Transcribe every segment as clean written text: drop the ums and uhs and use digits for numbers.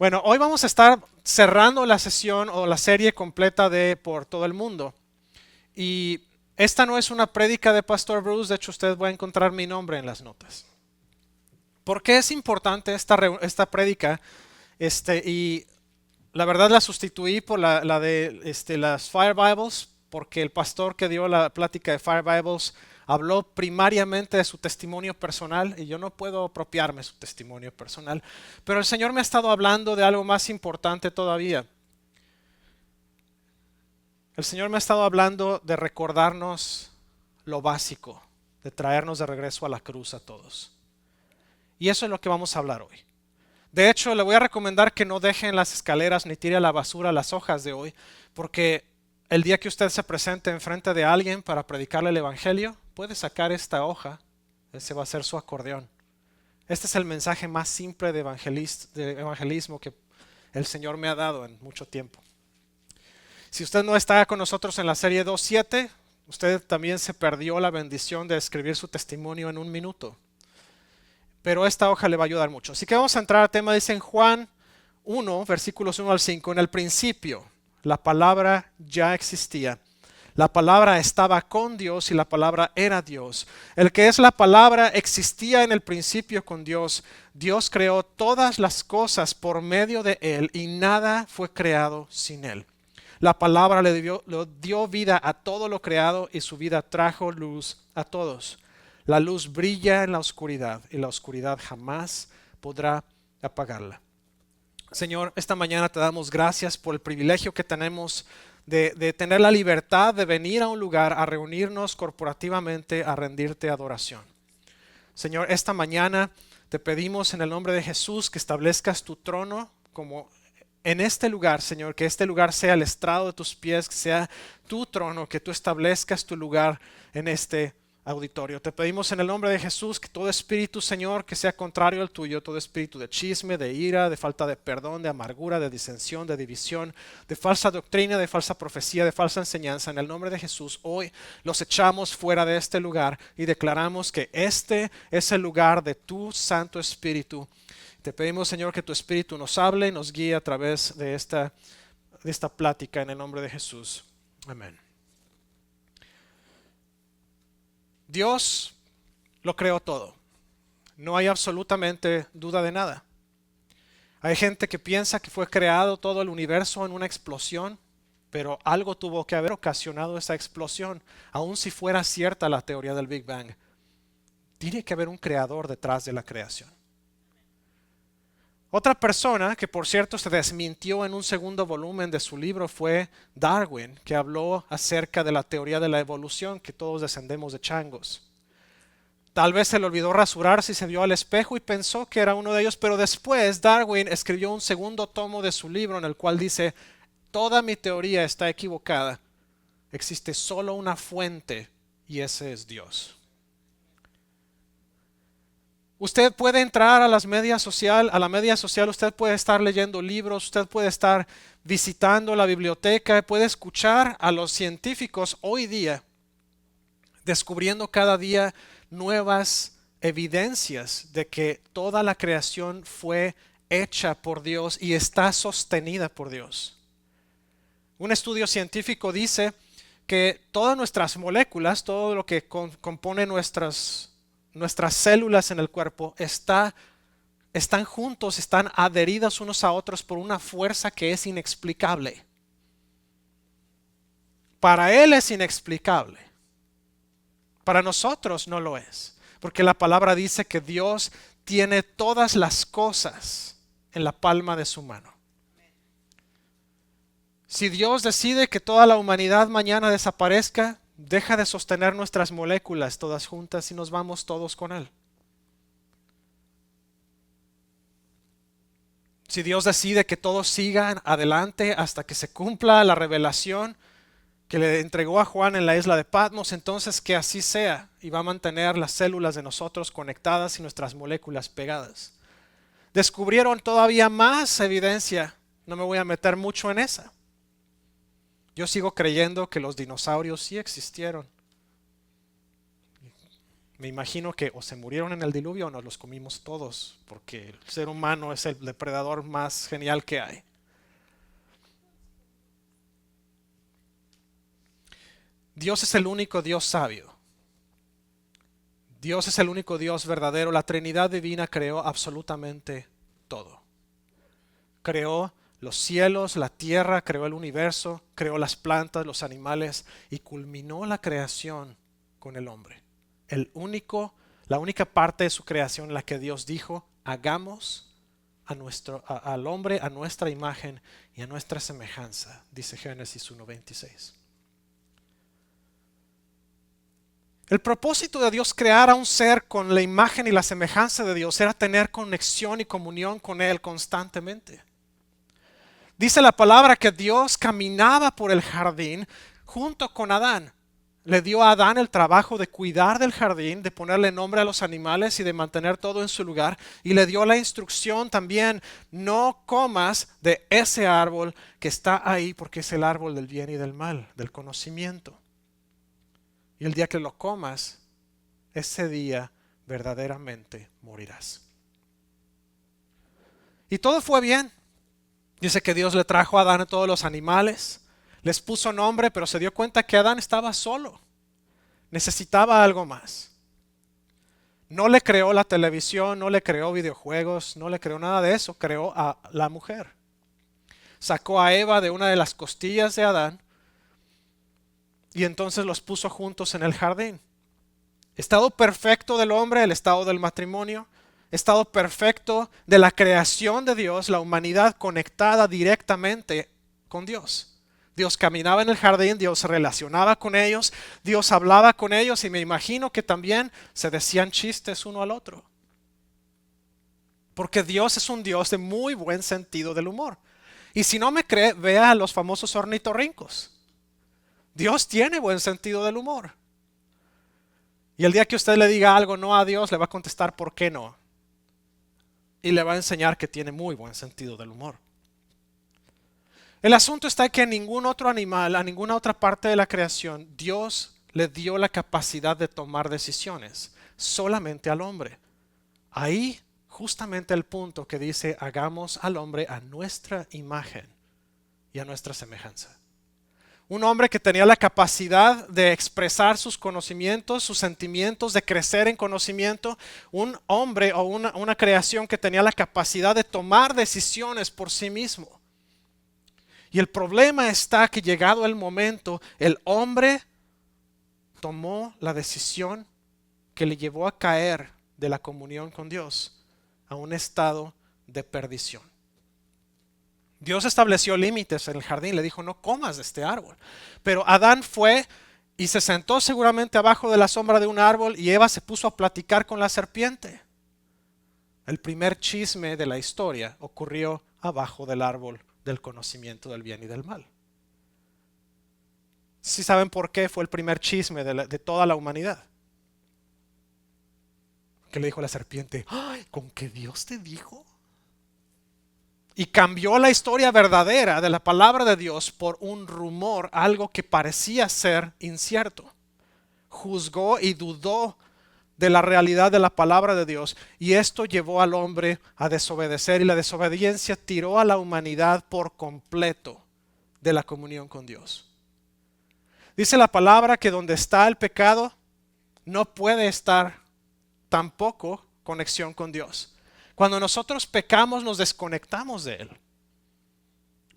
Bueno, hoy vamos a estar cerrando la sesión o la serie completa de Por todo el mundo. Y esta no es una prédica de Pastor Bruce, de hecho usted va a encontrar mi nombre en las notas. ¿Por qué es importante esta prédica? Y la verdad la sustituí por la de las Fire Bibles, porque el pastor que dio la plática de Fire Bibles habló primariamente de su testimonio personal y yo no puedo apropiarme su testimonio personal. Pero el Señor me ha estado hablando de algo más importante todavía. El Señor me ha estado hablando de recordarnos lo básico, de traernos de regreso a la cruz a todos. Y eso es lo que vamos a hablar hoy. De hecho, le voy a recomendar que no deje en las escaleras ni tire a la basura las hojas de hoy, porque el día que usted se presente enfrente de alguien para predicarle el Evangelio, puede sacar esta hoja, ese va a ser su acordeón. Este es el mensaje más simple de evangelismo que el Señor me ha dado en mucho tiempo. Si usted no está con nosotros en la serie 2.7, usted también se perdió la bendición de escribir su testimonio en un minuto. Pero esta hoja le va a ayudar mucho. Así que vamos a entrar al tema, dice en Juan 1, versículos 1 al 5. En el principio, la palabra ya existía. La palabra estaba con Dios y la palabra era Dios. El que es la palabra existía en el principio con Dios. Dios creó todas las cosas por medio de él y nada fue creado sin él. La palabra le dio vida a todo lo creado y su vida trajo luz a todos. La luz brilla en la oscuridad y la oscuridad jamás podrá apagarla. Señor, esta mañana te damos gracias por el privilegio que tenemos de tener la libertad de venir a un lugar a reunirnos corporativamente a rendirte adoración. Señor, esta mañana te pedimos en el nombre de Jesús que establezcas tu trono como en este lugar, Señor, que este lugar sea el estrado de tus pies, que sea tu trono, que tú establezcas tu lugar en este auditorio. Te pedimos en el nombre de Jesús que todo espíritu, Señor, que sea contrario al tuyo, todo espíritu de chisme, de ira, de falta de perdón, de amargura, de disensión, de división, de falsa doctrina, de falsa profecía, de falsa enseñanza, en el nombre de Jesús, hoy los echamos fuera de este lugar y declaramos que este es el lugar de tu Santo Espíritu. Te pedimos, Señor, que tu Espíritu nos hable y nos guíe a través de esta plática en el nombre de Jesús. Amén. Dios lo creó todo. No hay absolutamente duda de nada. Hay gente que piensa que fue creado todo el universo en una explosión, pero algo tuvo que haber ocasionado esa explosión, aun si fuera cierta la teoría del Big Bang. Tiene que haber un creador detrás de la creación. Otra persona que por cierto se desmintió en un segundo volumen de su libro fue Darwin, que habló acerca de la teoría de la evolución, que todos descendemos de changos. Tal vez se le olvidó rasurarse y se vio al espejo y pensó que era uno de ellos, pero después Darwin escribió un segundo tomo de su libro en el cual dice, toda mi teoría está equivocada, existe solo una fuente y ese es Dios. Usted puede entrar a las medias social, a la media social, usted puede estar leyendo libros, usted puede estar visitando la biblioteca, puede escuchar a los científicos hoy día descubriendo cada día nuevas evidencias de que toda la creación fue hecha por Dios y está sostenida por Dios. Un estudio científico dice que todas nuestras moléculas, todo lo que compone nuestras células en el cuerpo están juntos, están adheridas unos a otros por una fuerza que es inexplicable. Para él es inexplicable. Para nosotros no lo es, porque la palabra dice que Dios tiene todas las cosas en la palma de su mano. Si Dios decide que toda la humanidad mañana desaparezca, deja de sostener nuestras moléculas todas juntas y nos vamos todos con Él. Si Dios decide que todos sigan adelante hasta que se cumpla la revelación que le entregó a Juan en la isla de Patmos, entonces que así sea y va a mantener las células de nosotros conectadas y nuestras moléculas pegadas. Descubrieron todavía más evidencia, no me voy a meter mucho en esa. Yo sigo creyendo que los dinosaurios sí existieron. Me imagino que o se murieron en el diluvio o nos los comimos todos, porque el ser humano es el depredador más genial que hay. Dios es el único Dios sabio. Dios es el único Dios verdadero. La Trinidad divina creó absolutamente todo. Creó los cielos, la tierra, creó el universo, creó las plantas, los animales y culminó la creación con el hombre. La única parte de su creación en la que Dios dijo, hagamos al hombre a nuestra imagen y a nuestra semejanza, dice Génesis 1:26. El propósito de Dios crear a un ser con la imagen y la semejanza de Dios era tener conexión y comunión con Él constantemente. Dice la palabra que Dios caminaba por el jardín junto con Adán. Le dio a Adán el trabajo de cuidar del jardín, de ponerle nombre a los animales y de mantener todo en su lugar. Y le dio la instrucción también, no comas de ese árbol que está ahí porque es el árbol del bien y del mal, del conocimiento. Y el día que lo comas, ese día verdaderamente morirás. Y todo fue bien. Dice que Dios le trajo a Adán a todos los animales, les puso nombre, pero se dio cuenta que Adán estaba solo. Necesitaba algo más. No le creó la televisión, no le creó videojuegos, no le creó nada de eso, creó a la mujer. Sacó a Eva de una de las costillas de Adán y entonces los puso juntos en el jardín. Estado perfecto del hombre, el estado del matrimonio. Estado perfecto de la creación de Dios, la humanidad conectada directamente con Dios. Dios caminaba en el jardín, Dios se relacionaba con ellos, Dios hablaba con ellos y me imagino que también se decían chistes uno al otro. Porque Dios es un Dios de muy buen sentido del humor. Y si no me cree, vea a los famosos ornitorrincos. Dios tiene buen sentido del humor. Y el día que usted le diga algo no a Dios, le va a contestar ¿por qué no? Y le va a enseñar que tiene muy buen sentido del humor. El asunto está que a ningún otro animal, a ninguna otra parte de la creación, Dios le dio la capacidad de tomar decisiones, solamente al hombre. Ahí justamente el punto que dice, hagamos al hombre a nuestra imagen y a nuestra semejanza. Un hombre que tenía la capacidad de expresar sus conocimientos, sus sentimientos, de crecer en conocimiento. Un hombre o una creación que tenía la capacidad de tomar decisiones por sí mismo. Y el problema está que llegado el momento, el hombre tomó la decisión que le llevó a caer de la comunión con Dios a un estado de perdición. Dios estableció límites en el jardín, le dijo no comas de este árbol. Pero Adán fue y se sentó seguramente abajo de la sombra de un árbol y Eva se puso a platicar con la serpiente. El primer chisme de la historia ocurrió abajo del árbol del conocimiento del bien y del mal. ¿Sí saben por qué fue el primer chisme de toda la humanidad? ¿Qué le dijo la serpiente? ¡Ay, con que Dios te dijo! Y cambió la historia verdadera de la palabra de Dios por un rumor, algo que parecía ser incierto. Juzgó y dudó de la realidad de la palabra de Dios y esto llevó al hombre a desobedecer y la desobediencia tiró a la humanidad por completo de la comunión con Dios. Dice la palabra que donde está el pecado no puede estar tampoco conexión con Dios. Cuando nosotros pecamos nos desconectamos de Él.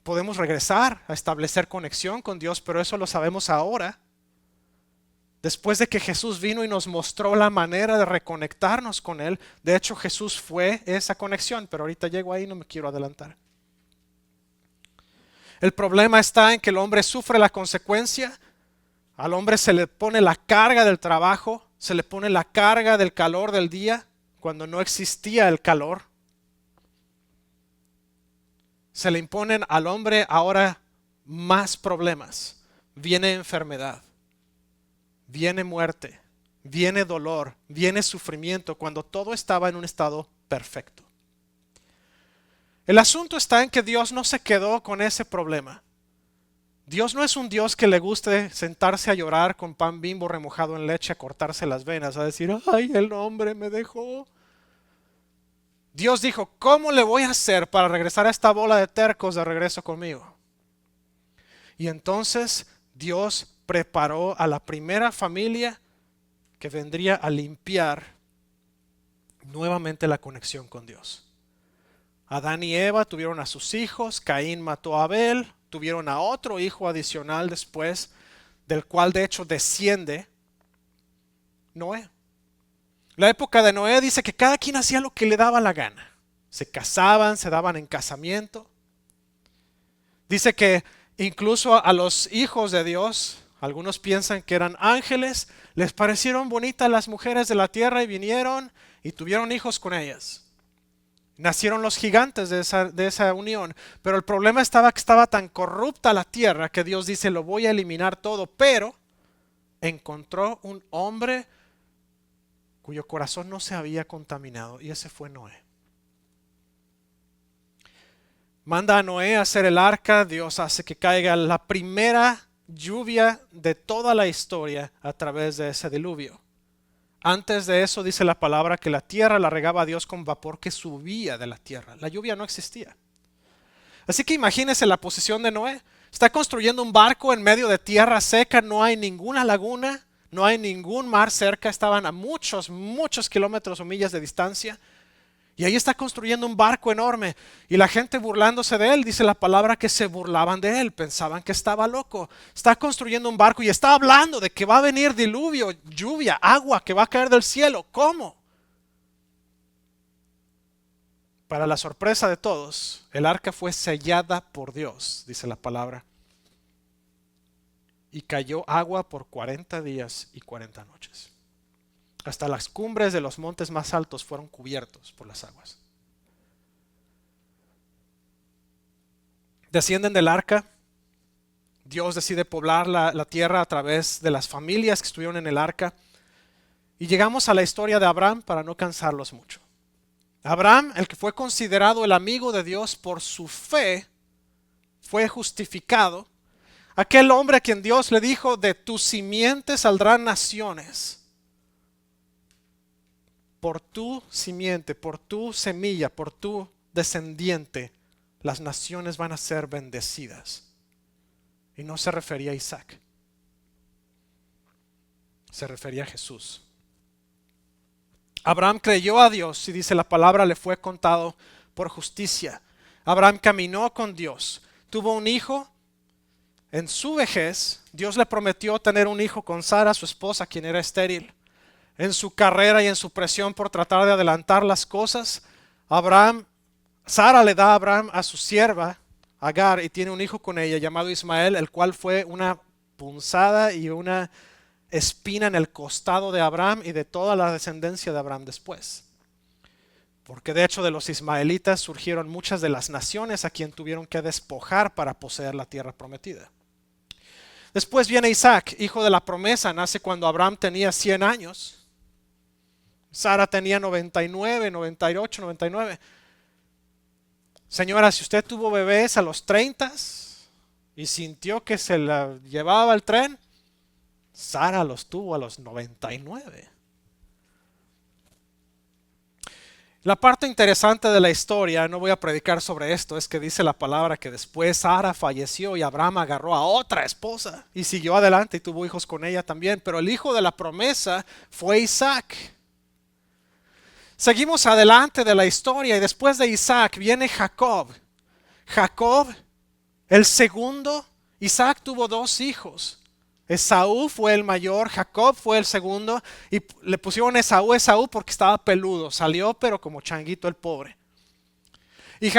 Podemos regresar a establecer conexión con Dios, pero eso lo sabemos ahora. Después de que Jesús vino y nos mostró la manera de reconectarnos con Él. De hecho, Jesús fue esa conexión, pero ahorita llego ahí y no me quiero adelantar. El problema está en que el hombre sufre la consecuencia. Al hombre se le pone la carga del trabajo, se le pone la carga del calor del día. Cuando no existía el calor, se le imponen al hombre ahora más problemas. Viene enfermedad, viene muerte, viene dolor, viene sufrimiento, cuando todo estaba en un estado perfecto. El asunto está en que Dios no se quedó con ese problema. Dios no es un Dios que le guste sentarse a llorar con pan Bimbo remojado en leche, a cortarse las venas, a decir, ay, el hombre me dejó. Dios dijo, ¿cómo le voy a hacer para regresar a esta bola de tercos de regreso conmigo? Y entonces Dios preparó a la primera familia que vendría a limpiar nuevamente la conexión con Dios. Adán y Eva tuvieron a sus hijos, Caín mató a Abel, tuvieron a otro hijo adicional después, del cual de hecho desciende Noé. La época de Noé dice que cada quien hacía lo que le daba la gana. Se casaban, se daban en casamiento. Dice que incluso a los hijos de Dios, algunos piensan que eran ángeles, les parecieron bonitas las mujeres de la tierra y vinieron y tuvieron hijos con ellas. Nacieron los gigantes de esa unión, pero el problema estaba que estaba tan corrupta la tierra que Dios dice, lo voy a eliminar todo, pero encontró un hombre cuyo corazón no se había contaminado, y ese fue Noé. Manda a Noé a hacer el arca, Dios hace que caiga la primera lluvia de toda la historia a través de ese diluvio. Antes de eso dice la palabra que la tierra la regaba a Dios con vapor que subía de la tierra. La lluvia no existía. Así que imagínese la posición de Noé. Está construyendo un barco en medio de tierra seca, no hay ninguna laguna, no hay ningún mar cerca, estaban a muchos kilómetros o millas de distancia. Y ahí está construyendo un barco enorme. Y la gente burlándose de él, dice la palabra que se burlaban de él, pensaban que estaba loco. Está construyendo un barco y está hablando de que va a venir diluvio, lluvia, agua que va a caer del cielo. ¿Cómo? Para la sorpresa de todos, el arca fue sellada por Dios, dice la palabra. Y cayó agua por 40 días y 40 noches. Hasta las cumbres de los montes más altos fueron cubiertos por las aguas. Descienden del arca. Dios decide poblar la tierra a través de las familias que estuvieron en el arca. Y llegamos a la historia de Abraham para no cansarlos mucho. Abraham, el que fue considerado el amigo de Dios por su fe, fue justificado. Aquel hombre a quien Dios le dijo, de tu simiente saldrán naciones. Por tu simiente, por tu semilla, por tu descendiente, las naciones van a ser bendecidas. Y no se refería a Isaac, se refería a Jesús. Abraham creyó a Dios y dice la palabra, le fue contado por justicia. Abraham caminó con Dios, tuvo un hijo. En su vejez, Dios le prometió tener un hijo con Sara, su esposa, quien era estéril. En su carrera y en su presión por tratar de adelantar las cosas, Sara le da a Abraham a su sierva Agar y tiene un hijo con ella llamado Ismael, el cual fue una punzada y una espina en el costado de Abraham y de toda la descendencia de Abraham después. Porque de hecho de los ismaelitas surgieron muchas de las naciones a quien tuvieron que despojar para poseer la tierra prometida. Después viene Isaac, hijo de la promesa, nace cuando Abraham tenía 100 años. Sara tenía 99, 98, 99. Señora, si usted tuvo bebés a los 30 y sintió que se la llevaba el tren, Sara los tuvo a los 99. La parte interesante de la historia, no voy a predicar sobre esto, es que dice la palabra que después Sara falleció y Abraham agarró a otra esposa y siguió adelante y tuvo hijos con ella también, pero el hijo de la promesa fue Isaac. Seguimos adelante de la historia y después de Isaac viene Jacob. Jacob, el segundo. Isaac tuvo 2 hijos. Esaú fue el mayor, Jacob fue el segundo y le pusieron Esaú porque estaba peludo. Salió pero como changuito el pobre. Y a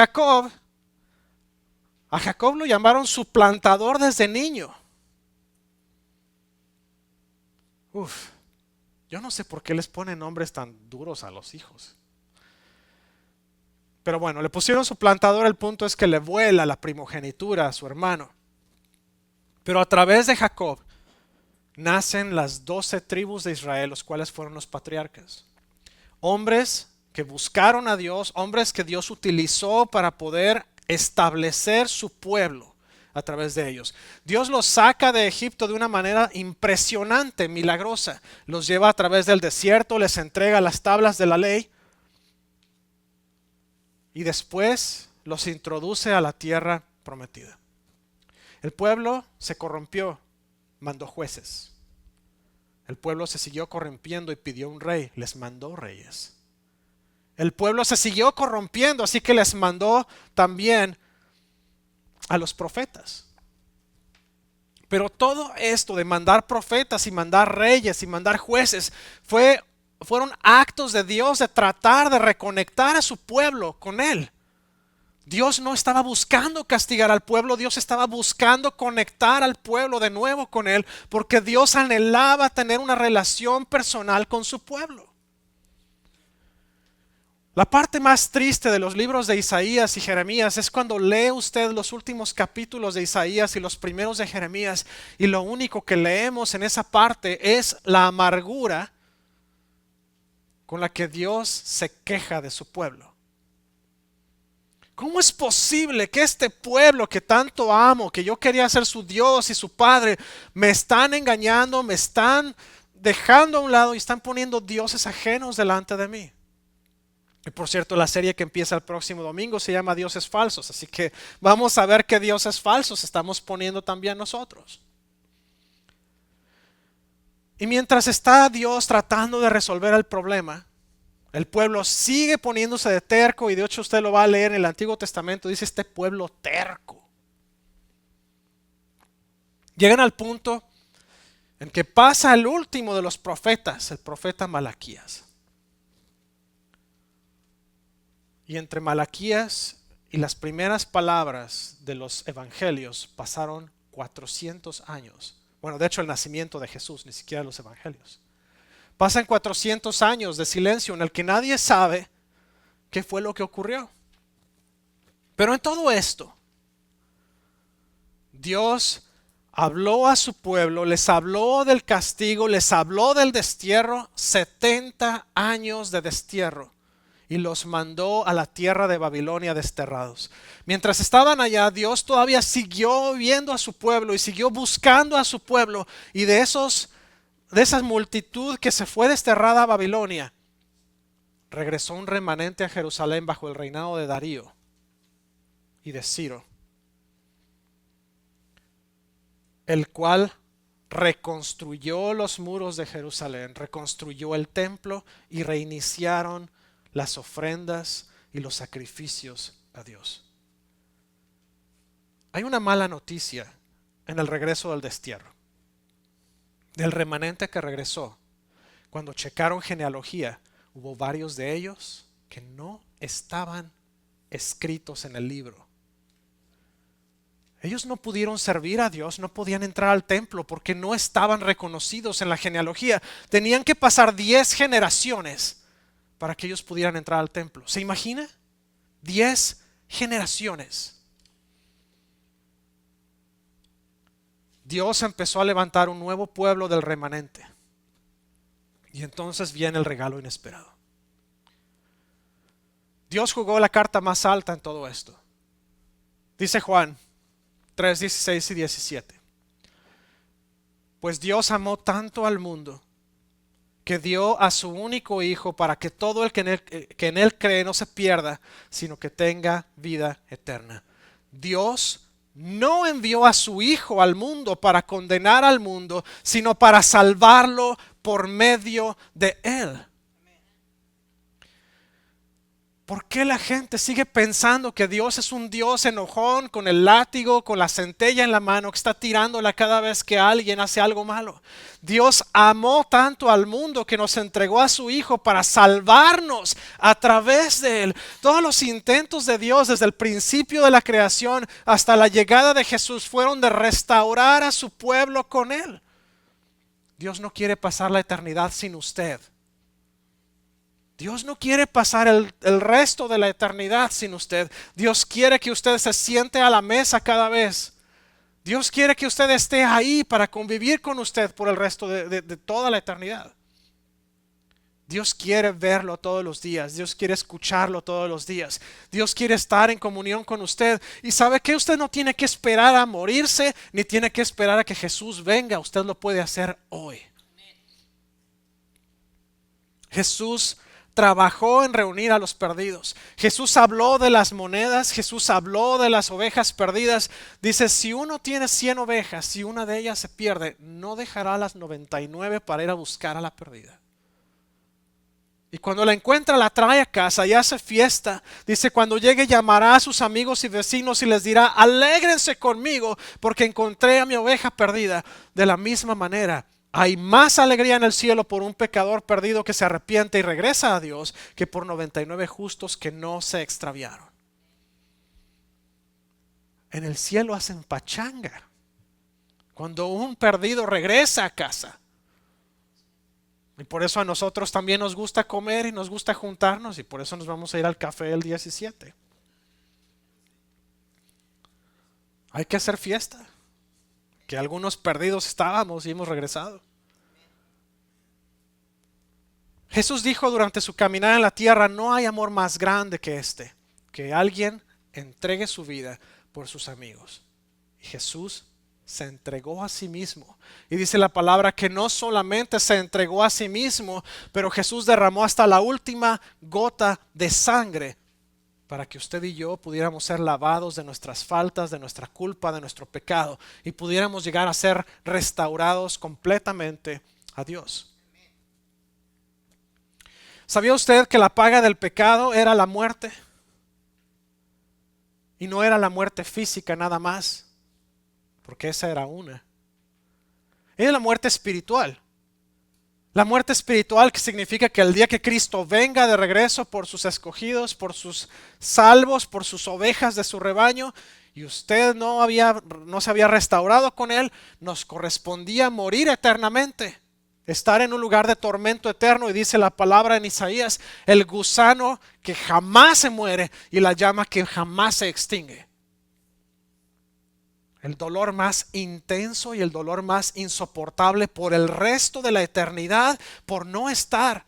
Jacob lo llamaron suplantador desde niño. Yo no sé por qué les ponen nombres tan duros a los hijos. Pero bueno, le pusieron suplantador, el punto es que le vuela la primogenitura a su hermano. Pero a través de Jacob nacen las 12 tribus de Israel, los cuales fueron los patriarcas. Hombres que buscaron a Dios, hombres que Dios utilizó para poder establecer su pueblo a través de ellos. Dios los saca de Egipto de una manera impresionante, milagrosa. Los lleva a través del desierto, les entrega las tablas de la ley y después los introduce a la tierra prometida. El pueblo se corrompió, mandó jueces. El pueblo se siguió corrompiendo y pidió un rey, les mandó reyes. El pueblo se siguió corrompiendo, así que les mandó también a los profetas. Pero todo esto de mandar profetas y mandar reyes y mandar jueces fueron actos de Dios de tratar de reconectar a su pueblo con Él. Dios no estaba buscando castigar al pueblo, Dios estaba buscando conectar al pueblo de nuevo con Él, porque Dios anhelaba tener una relación personal con su pueblo. La parte más triste de los libros de Isaías y Jeremías es cuando lee usted los últimos capítulos de Isaías y los primeros de Jeremías, y lo único que leemos en esa parte es la amargura con la que Dios se queja de su pueblo. ¿Cómo es posible que este pueblo que tanto amo, que yo quería ser su Dios y su Padre, me están engañando, me están dejando a un lado y están poniendo dioses ajenos delante de mí? Y por cierto, la serie que empieza el próximo domingo se llama Dioses Falsos, así que vamos a ver qué dioses falsos estamos poniendo también nosotros. Y mientras está Dios tratando de resolver el problema, el pueblo sigue poniéndose de terco, y de hecho usted lo va a leer en el Antiguo Testamento, dice este pueblo terco. Llegan al punto en que pasa el último de los profetas, el profeta Malaquías. Y entre Malaquías y las primeras palabras de los evangelios pasaron 400 años. Bueno, de hecho el nacimiento de Jesús, ni siquiera los evangelios. Pasan 400 años de silencio en el que nadie sabe qué fue lo que ocurrió. Pero en todo esto, Dios habló a su pueblo, les habló del castigo, les habló del destierro, 70 años de destierro, y los mandó a la tierra de Babilonia desterrados. Mientras estaban allá, Dios todavía siguió viendo a su pueblo y siguió buscando a su pueblo, y de esa multitud que se fue desterrada a Babilonia, regresó un remanente a Jerusalén bajo el reinado de Darío y de Ciro, el cual reconstruyó los muros de Jerusalén, reconstruyó el templo y reiniciaron las ofrendas y los sacrificios a Dios. Hay una mala noticia en el regreso del destierro. Del remanente que regresó, cuando checaron genealogía, hubo varios de ellos que no estaban escritos en el libro. Ellos no pudieron servir a Dios, no podían entrar al templo porque no estaban reconocidos en la genealogía. Tenían que pasar 10 generaciones para que ellos pudieran entrar al templo. ¿Se imagina? 10 generaciones. Dios empezó a levantar un nuevo pueblo del remanente. Y entonces viene el regalo inesperado. Dios jugó la carta más alta en todo esto. Dice Juan 3, 16 y 17. Pues Dios amó tanto al mundo que dio a su único Hijo para que todo el que en él cree no se pierda, sino que tenga vida eterna. Dios no envió a su Hijo al mundo para condenar al mundo, sino para salvarlo por medio de Él. ¿Por qué la gente sigue pensando que Dios es un Dios enojón con el látigo, con la centella en la mano, que está tirándola cada vez que alguien hace algo malo? Dios amó tanto al mundo que nos entregó a su Hijo para salvarnos a través de Él. Todos los intentos de Dios desde el principio de la creación hasta la llegada de Jesús fueron de restaurar a su pueblo con Él. Dios no quiere pasar la eternidad sin usted. Dios no quiere pasar el resto de la eternidad sin usted. Dios quiere que usted se siente a la mesa cada vez. Dios quiere que usted esté ahí para convivir con usted por el resto de toda la eternidad. Dios quiere verlo todos los días. Dios quiere escucharlo todos los días. Dios quiere estar en comunión con usted. Y sabe que usted no tiene que esperar a morirse, ni tiene que esperar a que Jesús venga. Usted lo puede hacer hoy. Jesús trabajó en reunir a los perdidos. Jesús habló de las monedas. Jesús habló de las ovejas perdidas. Dice, si uno tiene 100 ovejas, si una de ellas se pierde, no dejará las 99 para ir a buscar a la perdida. Y cuando la encuentra, la trae a casa y hace fiesta. Dice, cuando llegue llamará a sus amigos y vecinos y les dirá, alégrense conmigo porque encontré a mi oveja perdida. De la misma manera, hay más alegría en el cielo por un pecador perdido que se arrepiente y regresa a Dios que por 99 justos que no se extraviaron. En el cielo hacen pachanga cuando un perdido regresa a casa. Y por eso a nosotros también nos gusta comer y nos gusta juntarnos y por eso nos vamos a ir al café el 17. Hay que hacer fiesta. Que algunos perdidos estábamos y hemos regresado. Jesús dijo durante su caminar en la tierra, no hay amor más grande que este, que alguien entregue su vida por sus amigos. Y Jesús se entregó a sí mismo. Y dice la palabra que no solamente se entregó a sí mismo, pero Jesús derramó hasta la última gota de sangre para que usted y yo pudiéramos ser lavados de nuestras faltas, de nuestra culpa, de nuestro pecado y pudiéramos llegar a ser restaurados completamente a Dios. ¿Sabía usted que la paga del pecado era la muerte? Y no era la muerte física nada más, porque esa era una. Era la muerte espiritual. La muerte espiritual que significa que el día que Cristo venga de regreso por sus escogidos, por sus salvos, por sus ovejas de su rebaño, y usted no se había restaurado con Él, nos correspondía morir eternamente. Estar en un lugar de tormento eterno, y dice la palabra en Isaías, el gusano que jamás se muere y la llama que jamás se extingue. El dolor más intenso y el dolor más insoportable por el resto de la eternidad por no estar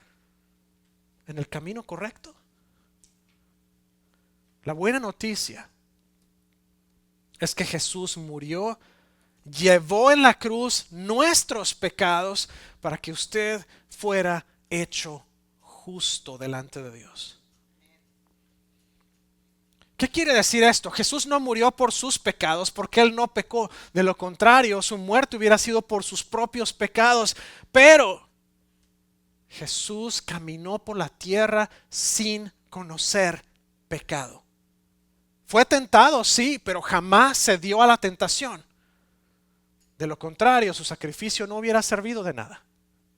en el camino correcto. La buena noticia es que Jesús murió, llevó en la cruz nuestros pecados para que usted fuera hecho justo delante de Dios. ¿Qué quiere decir esto? Jesús no murió por sus pecados porque Él no pecó. De lo contrario, su muerte hubiera sido por sus propios pecados. Pero Jesús caminó por la tierra sin conocer pecado. Fue tentado, sí, pero jamás se dio a la tentación. De lo contrario, su sacrificio no hubiera servido de nada.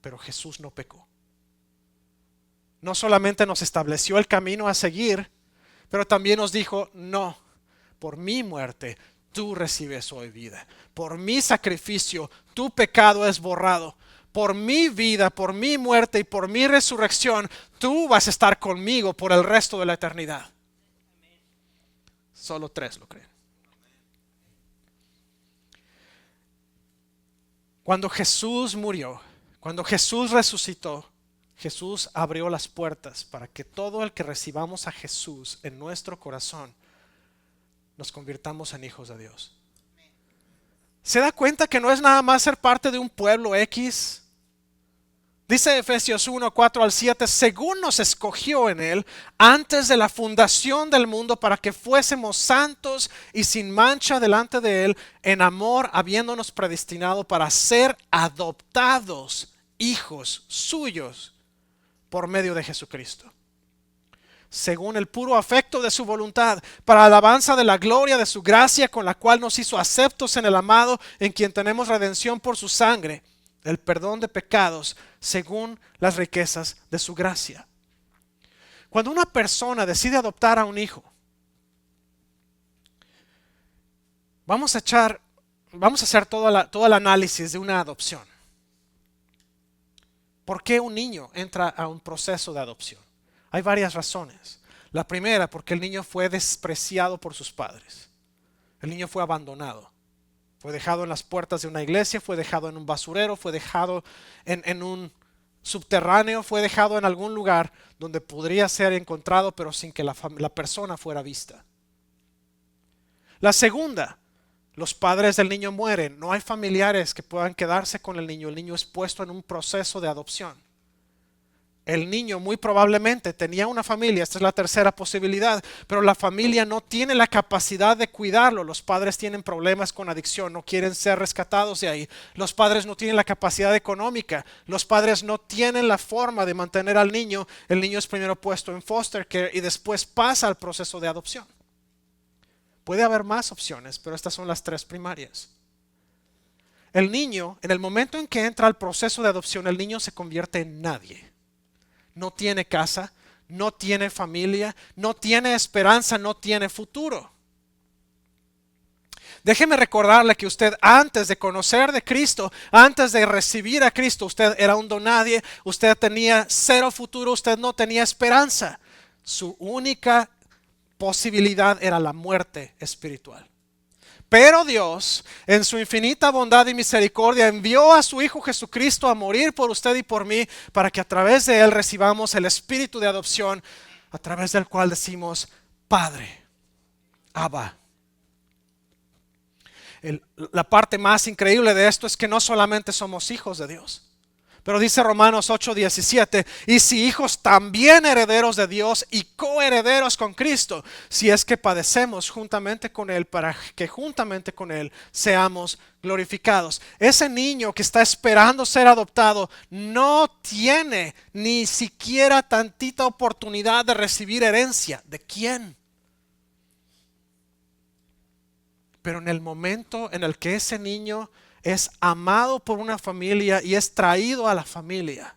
Pero Jesús no pecó. No solamente nos estableció el camino a seguir, pero también nos dijo, no, por mi muerte tú recibes hoy vida. Por mi sacrificio tu pecado es borrado. Por mi vida, por mi muerte y por mi resurrección, tú vas a estar conmigo por el resto de la eternidad. Solo 3 lo creen. Cuando Jesús murió, cuando Jesús resucitó, Jesús abrió las puertas para que todo el que recibamos a Jesús en nuestro corazón nos convirtamos en hijos de Dios. ¿Se da cuenta que no es nada más ser parte de un pueblo X? Dice Efesios 1, 4 al 7, según nos escogió en Él antes de la fundación del mundo para que fuésemos santos y sin mancha delante de Él, en amor habiéndonos predestinado para ser adoptados hijos suyos por medio de Jesucristo, según el puro afecto de su voluntad, para alabanza de la gloria de su gracia, con la cual nos hizo aceptos en el amado, en quien tenemos redención por su sangre, el perdón de pecados, según las riquezas de su gracia. Cuando una persona decide adoptar a un hijo, vamos a hacer todo el análisis de una adopción. ¿Por qué un niño entra a un proceso de adopción? Hay varias razones. La primera, porque el niño fue despreciado por sus padres. El niño fue abandonado. Fue dejado en las puertas de una iglesia, fue dejado en un basurero, fue dejado en un subterráneo, fue dejado en algún lugar donde podría ser encontrado, pero sin que la persona fuera vista. La segunda, los padres del niño mueren. No hay familiares que puedan quedarse con el niño es puesto en un proceso de adopción. El niño muy probablemente tenía una familia, esta es la tercera posibilidad, pero la familia no tiene la capacidad de cuidarlo. Los padres tienen problemas con adicción, no quieren ser rescatados de ahí. Los padres no tienen la capacidad económica, los padres no tienen la forma de mantener al niño. El niño es primero puesto en foster care y después pasa al proceso de adopción. Puede haber más opciones, pero estas son las tres primarias. El niño, en el momento en que entra al proceso de adopción, el niño se convierte en nadie. No tiene casa, no tiene familia, no tiene esperanza, no tiene futuro. Déjeme recordarle que usted, antes de conocer de Cristo, antes de recibir a Cristo, usted era un donadie, usted tenía cero futuro, usted no tenía esperanza. Su única posibilidad era la muerte espiritual. Pero Dios, en su infinita bondad y misericordia, envió a su Hijo Jesucristo a morir por usted y por mí, para que a través de Él recibamos el espíritu de adopción, a través del cual decimos, Padre, Abba. La parte más increíble de esto es que no solamente somos hijos de Dios, pero dice Romanos 8:17, y si hijos, también herederos de Dios y coherederos con Cristo, si es que padecemos juntamente con Él, para que juntamente con Él seamos glorificados. Ese niño que está esperando ser adoptado no tiene ni siquiera tantita oportunidad de recibir herencia. ¿De quién? Pero en el momento en el que ese niño es amado por una familia y es traído a la familia,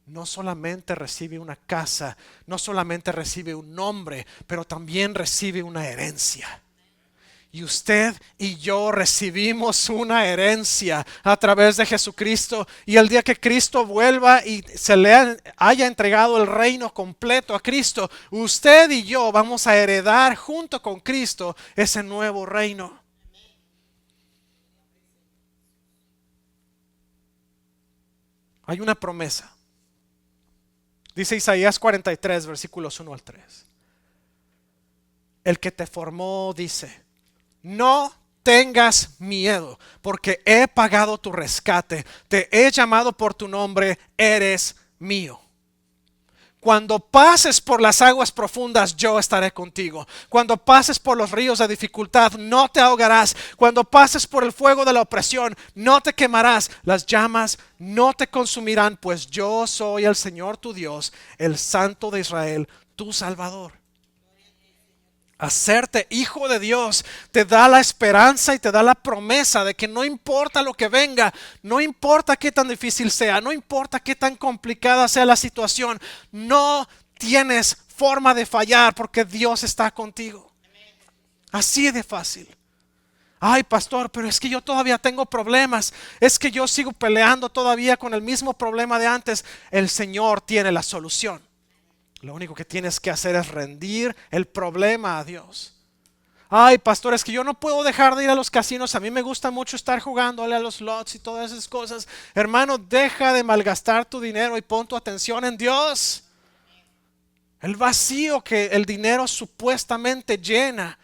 no solamente recibe una casa, no solamente recibe un nombre, pero también recibe una herencia. Y usted y yo recibimos una herencia a través de Jesucristo. Y el día que Cristo vuelva y se le haya entregado el reino completo a Cristo, usted y yo vamos a heredar junto con Cristo ese nuevo reino. Hay una promesa. Dice Isaías 43, versículos 1 al 3. El que te formó dice, no tengas miedo, porque he pagado tu rescate. Te he llamado por tu nombre, eres mío. Cuando pases por las aguas profundas, yo estaré contigo. Cuando pases por los ríos de dificultad, no te ahogarás. Cuando pases por el fuego de la opresión, no te quemarás. Las llamas no te consumirán, pues yo soy el Señor tu Dios, el Santo de Israel, tu Salvador. Hacerte hijo de Dios te da la esperanza y te da la promesa de que no importa lo que venga, no importa qué tan difícil sea, no importa qué tan complicada sea la situación, no tienes forma de fallar porque Dios está contigo. Así de fácil. Ay, pastor, pero es que yo todavía tengo problemas, es que yo sigo peleando todavía con el mismo problema de antes. El Señor tiene la solución. Lo único que tienes que hacer es rendir el problema a Dios. Ay, pastor, es que yo no puedo dejar de ir a los casinos. A mí me gusta mucho estar jugándole a los slots y todas esas cosas. Hermano, deja de malgastar tu dinero y pon tu atención en Dios. El vacío que el dinero supuestamente llena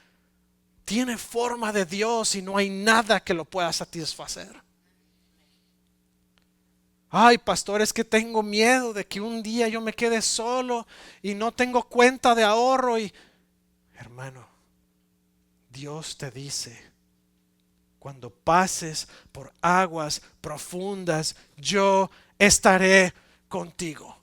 tiene forma de Dios y no hay nada que lo pueda satisfacer. Ay, pastor, es que tengo miedo de que un día yo me quede solo y no tengo cuenta de ahorro. Hermano, Dios te dice, cuando pases por aguas profundas, yo estaré contigo.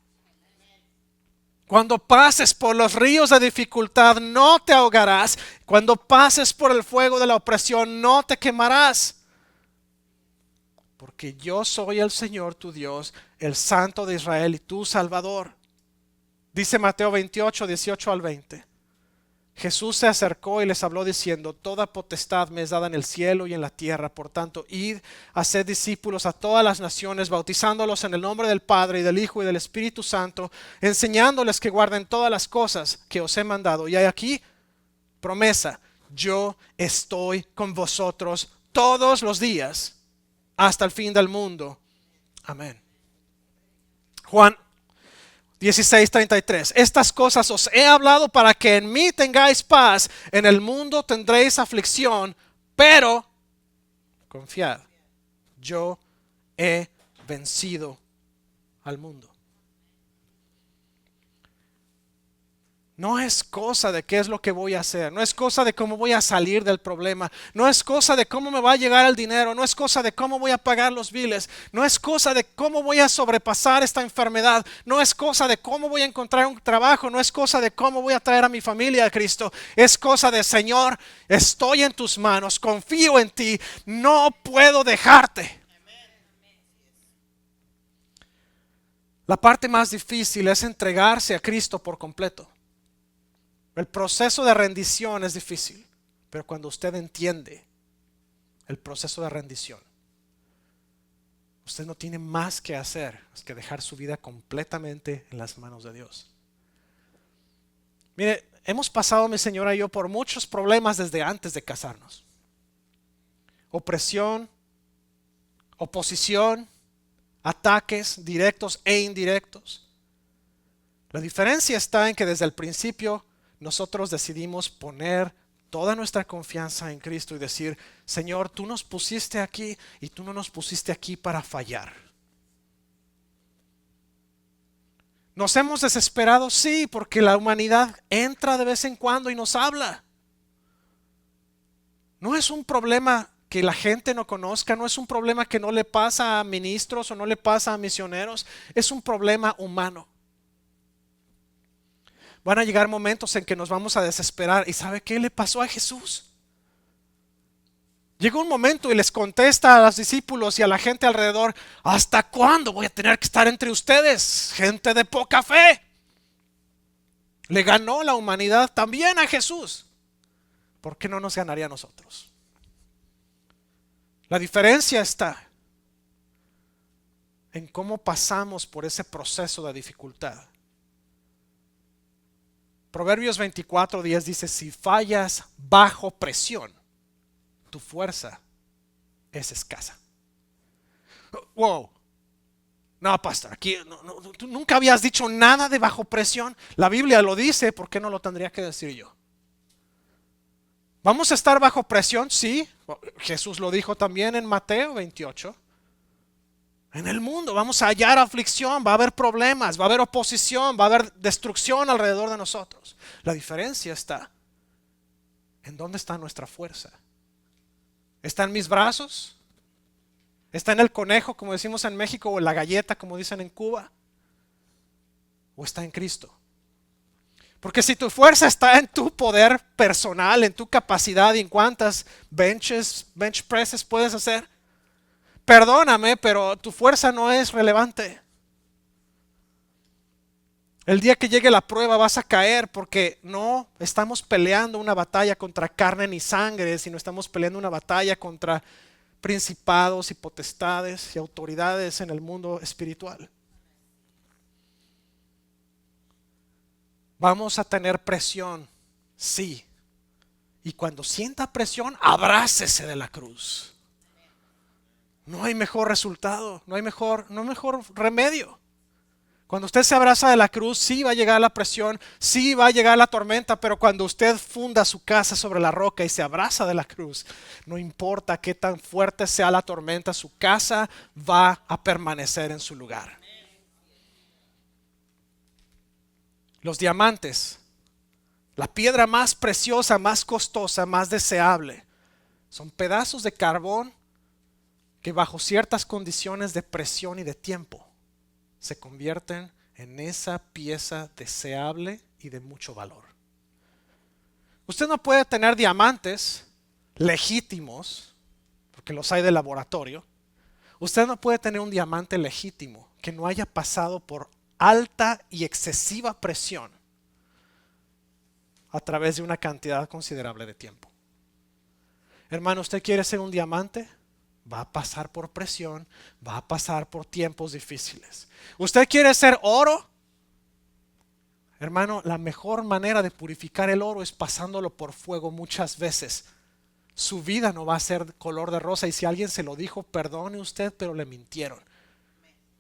Cuando pases por los ríos de dificultad, no te ahogarás. Cuando pases por el fuego de la opresión, no te quemarás. Porque yo soy el Señor tu Dios, el Santo de Israel y tu Salvador. Dice Mateo 28, 18 al 20. Jesús se acercó y les habló diciendo, toda potestad me es dada en el cielo y en la tierra. Por tanto, id, haced discípulos a todas las naciones, bautizándolos en el nombre del Padre y del Hijo y del Espíritu Santo, enseñándoles que guarden todas las cosas que os he mandado. Y hay aquí promesa, yo estoy con vosotros todos los días hasta el fin del mundo. Amén. Juan 16:33. Estas cosas os he hablado para que en mí tengáis paz. En el mundo tendréis aflicción, pero confiad, yo he vencido al mundo. No es cosa de qué es lo que voy a hacer, no es cosa de cómo voy a salir del problema, no es cosa de cómo me va a llegar el dinero, no es cosa de cómo voy a pagar los biles, no es cosa de cómo voy a sobrepasar esta enfermedad, no es cosa de cómo voy a encontrar un trabajo, no es cosa de cómo voy a traer a mi familia a Cristo, es cosa de Señor, estoy en tus manos, confío en ti, no puedo dejarte. La parte más difícil es entregarse a Cristo por completo. El proceso de rendición es difícil, pero cuando usted entiende el proceso de rendición, usted no tiene más que hacer que dejar su vida completamente en las manos de Dios. Mire, hemos pasado mi señora y yo por muchos problemas desde antes de casarnos. Opresión, oposición, ataques directos e indirectos. La diferencia está en que desde el principio nosotros decidimos poner toda nuestra confianza en Cristo y decir, Señor, tú nos pusiste aquí y tú no nos pusiste aquí para fallar. Nos hemos desesperado, sí, porque la humanidad entra de vez en cuando y nos habla. No es un problema que la gente no conozca, no es un problema que no le pasa a ministros o no le pasa a misioneros, es un problema humano. Van a llegar momentos en que nos vamos a desesperar. ¿Y sabe qué le pasó a Jesús? Llegó un momento y les contesta a los discípulos y a la gente alrededor, ¿hasta cuándo voy a tener que estar entre ustedes? Gente de poca fe. Le ganó la humanidad también a Jesús. ¿Por qué no nos ganaría a nosotros? La diferencia está en cómo pasamos por ese proceso de dificultad. Proverbios 24:10 dice, si fallas bajo presión, tu fuerza es escasa. Wow. No, pastor, aquí tú nunca habías dicho nada de bajo presión. La Biblia lo dice, ¿por qué no lo tendría que decir yo? ¿Vamos a estar bajo presión? Sí. Jesús lo dijo también en Mateo 28. En el mundo vamos a hallar aflicción, va a haber problemas, va a haber oposición, va a haber destrucción alrededor de nosotros. La diferencia está en dónde está nuestra fuerza. ¿Está en mis brazos? ¿Está en el conejo, como decimos en México, o en la galleta, como dicen en Cuba? ¿O está en Cristo? Porque si tu fuerza está en tu poder personal, en tu capacidad y en cuántas bench presses puedes hacer, perdóname, pero tu fuerza no es relevante. El día que llegue la prueba vas a caer porque no estamos peleando una batalla contra carne ni sangre, sino estamos peleando una batalla contra principados y potestades y autoridades en el mundo espiritual. Vamos a tener presión, sí. Y cuando sienta presión, abrácese de la cruz. No hay mejor resultado, no hay mejor remedio. Cuando usted se abraza de la cruz, sí va a llegar la presión, sí va a llegar la tormenta, pero cuando usted funda su casa sobre la roca y se abraza de la cruz, no importa qué tan fuerte sea la tormenta, su casa va a permanecer en su lugar. Los diamantes, la piedra más preciosa, más costosa, más deseable, son pedazos de carbón que bajo ciertas condiciones de presión y de tiempo se convierten en esa pieza deseable y de mucho valor. Usted no puede tener diamantes legítimos, porque los hay de laboratorio. Usted no puede tener un diamante legítimo que no haya pasado por alta y excesiva presión a través de una cantidad considerable de tiempo. Hermano, ¿usted quiere ser un diamante? Va a pasar por presión, va a pasar por tiempos difíciles. ¿Usted quiere ser oro? Hermano, la mejor manera de purificar el oro es pasándolo por fuego muchas veces. Su vida no va a ser color de rosa y si alguien se lo dijo, perdone usted, pero le mintieron.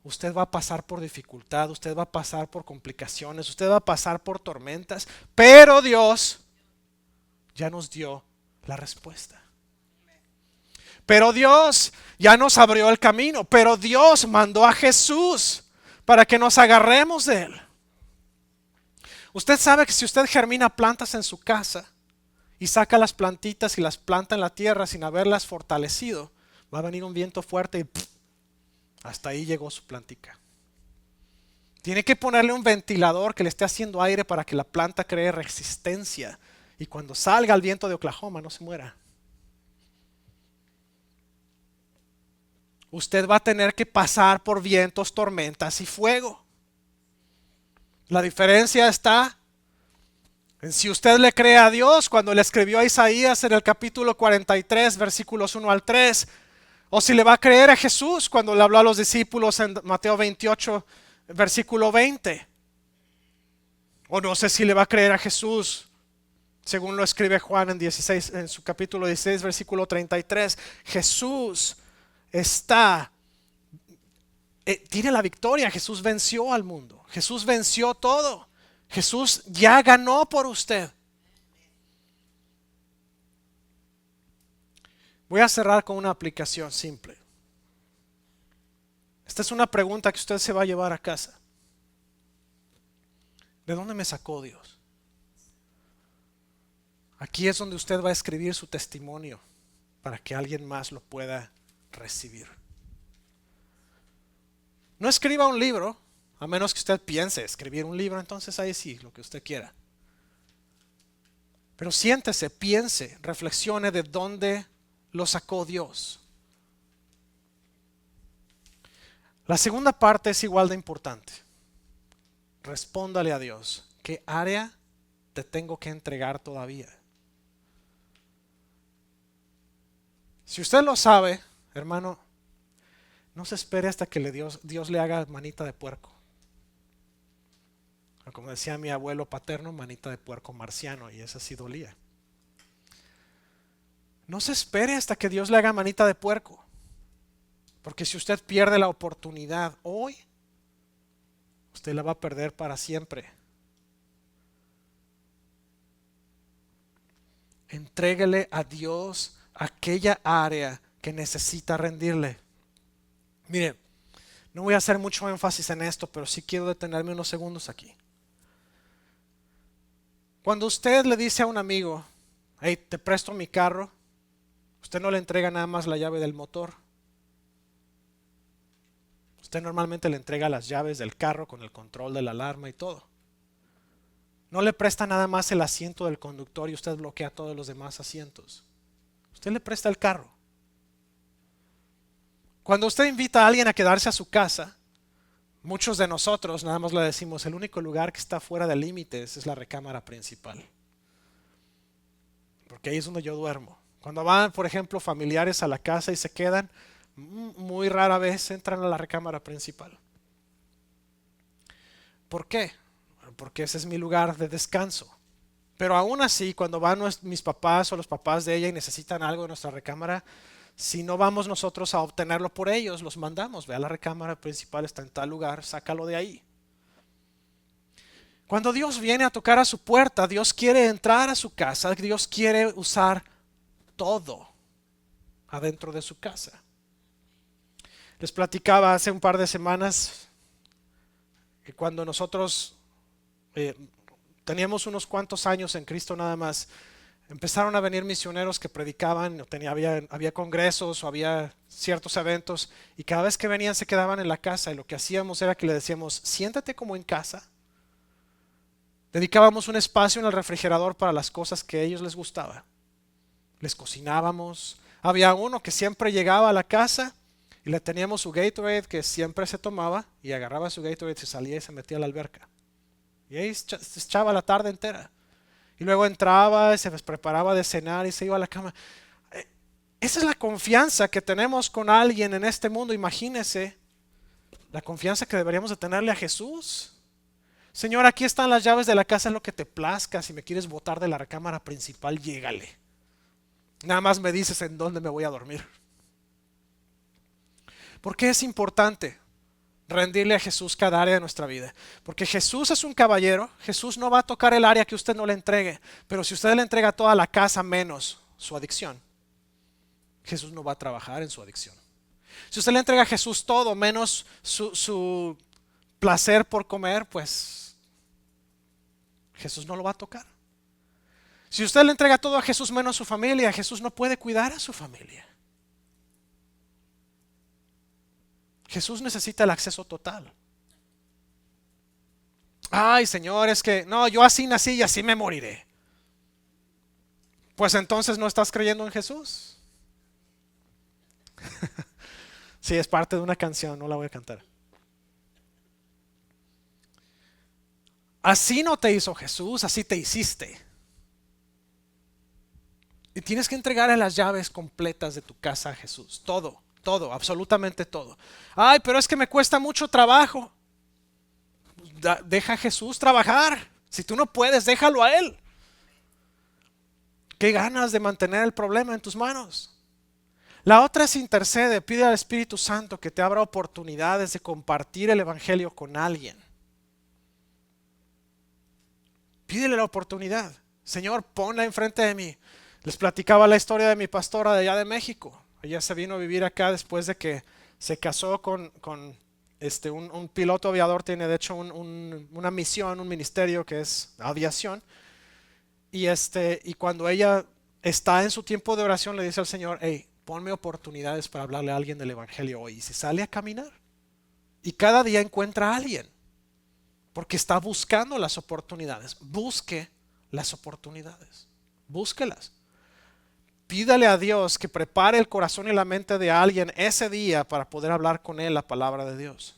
usted va a pasar por dificultad, usted va a pasar por complicaciones, usted va a pasar por tormentas, pero Dios ya nos dio la respuesta. Pero Dios ya nos abrió el camino, pero Dios mandó a Jesús para que nos agarremos de Él. Usted sabe que si usted germina plantas en su casa y saca las plantitas y las planta en la tierra sin haberlas fortalecido, va a venir un viento fuerte y hasta ahí llegó su plantica. Tiene que ponerle un ventilador que le esté haciendo aire para que la planta cree resistencia y cuando salga el viento de Oklahoma no se muera. Usted va a tener que pasar por vientos, tormentas y fuego. La diferencia está en si usted le cree a Dios cuando le escribió a Isaías en el capítulo 43, versículos 1 al 3, o si le va a creer a Jesús cuando le habló a los discípulos en Mateo 28, versículo 20. O no sé si le va a creer a Jesús, según lo escribe Juan en su capítulo 16, versículo 33. Jesús tiene la victoria. Jesús venció al mundo. Jesús venció todo. Jesús ya ganó por usted. Voy a cerrar con una aplicación simple. Esta es una pregunta que usted se va a llevar a casa. ¿De dónde me sacó Dios? Aquí es donde usted va a escribir su testimonio para que alguien más lo pueda recibir. No escriba un libro, a menos que usted piense escribir un libro, entonces ahí sí, lo que usted quiera. Pero siéntese, piense, reflexione de dónde lo sacó Dios. La segunda parte es igual de importante. Respóndale a Dios, ¿qué área te tengo que entregar todavía? Si usted lo sabe, hermano, no se espere hasta que Dios le haga manita de puerco. O como decía mi abuelo paterno, manita de puerco marciano, y esa sí dolía. No se espere hasta que Dios le haga manita de puerco. Porque si usted pierde la oportunidad hoy, usted la va a perder para siempre. Entréguele a Dios aquella área que necesita rendirle. Mire, no voy a hacer mucho énfasis en esto, pero sí quiero detenerme unos segundos aquí. Cuando usted le dice a un amigo, hey, te presto mi carro, usted no le entrega nada más la llave del motor. Usted normalmente le entrega las llaves del carro con el control de la alarma y todo. No le presta nada más el asiento del conductor y usted bloquea todos los demás asientos. Usted le presta el carro. Cuando usted invita a alguien a quedarse a su casa, muchos de nosotros nada más le decimos, el único lugar que está fuera de límites es la recámara principal. Porque ahí es donde yo duermo. Cuando van, por ejemplo, familiares a la casa y se quedan, muy rara vez entran a la recámara principal. ¿Por qué? Porque ese es mi lugar de descanso. Pero aún así, cuando van mis papás o los papás de ella y necesitan algo de nuestra recámara, si no vamos nosotros a obtenerlo por ellos, los mandamos. Ve a la recámara principal, está en tal lugar, sácalo de ahí. Cuando Dios viene a tocar a su puerta, Dios quiere entrar a su casa, Dios quiere usar todo adentro de su casa. Les platicaba hace un par de semanas que cuando nosotros teníamos unos cuantos años en Cristo nada más, empezaron a venir misioneros que predicaban, había congresos o había ciertos eventos y cada vez que venían se quedaban en la casa y lo que hacíamos era que le decíamos, siéntate como en casa. Dedicábamos un espacio en el refrigerador para las cosas que a ellos les gustaba. Les cocinábamos. Había uno que siempre llegaba a la casa y le teníamos su Gatorade que siempre se tomaba y agarraba su Gatorade, se salía y se metía a la alberca. Y ahí se echaba la tarde entera. Y luego entraba, se preparaba de cenar y se iba a la cama. Esa es la confianza que tenemos con alguien en este mundo. Imagínese la confianza que deberíamos de tenerle a Jesús. Señor, aquí están las llaves de la casa, es lo que te plazca. Si me quieres botar de la recámara principal, llégale. Nada más me dices en dónde me voy a dormir. ¿Por qué es importante? rendirle a Jesús cada área de nuestra vida. Porque Jesús es un caballero. Jesús no va a tocar el área que usted no le entregue. Pero si usted le entrega toda la casa menos su adicción, Jesús no va a trabajar en su adicción. Si usted le entrega a Jesús todo menos su placer por comer, pues Jesús no lo va a tocar. Si usted le entrega todo a Jesús menos su familia, Jesús no puede cuidar a su familia. Jesús necesita el acceso total. Ay, Señor, es que no, yo así nací y así me moriré. Pues entonces no estás creyendo en Jesús. Sí, es parte de una canción, no la voy a cantar. Así no te hizo Jesús, así te hiciste. Y tienes que entregarle las llaves completas de tu casa a Jesús. Todo, todo, absolutamente todo. Ay, pero es que me cuesta mucho trabajo. Deja a Jesús trabajar. Si tú no puedes, déjalo a Él. Qué ganas de mantener el problema en tus manos. La otra es intercede, pide al Espíritu Santo que te abra oportunidades de compartir el Evangelio con alguien. Pídele la oportunidad. Señor, ponla enfrente de mí. Les platicaba la historia de mi pastora de allá de México. Ella se vino a vivir acá después de que se casó con un piloto aviador. Tiene de hecho una misión, un ministerio que es aviación. Y cuando ella está en su tiempo de oración, le dice al Señor: hey, ponme oportunidades para hablarle a alguien del Evangelio hoy. Y se sale a caminar. Y cada día encuentra a alguien. Porque está buscando las oportunidades. Busque las oportunidades. Búsquelas. Pídale a Dios que prepare el corazón y la mente de alguien ese día para poder hablar con él la palabra de Dios.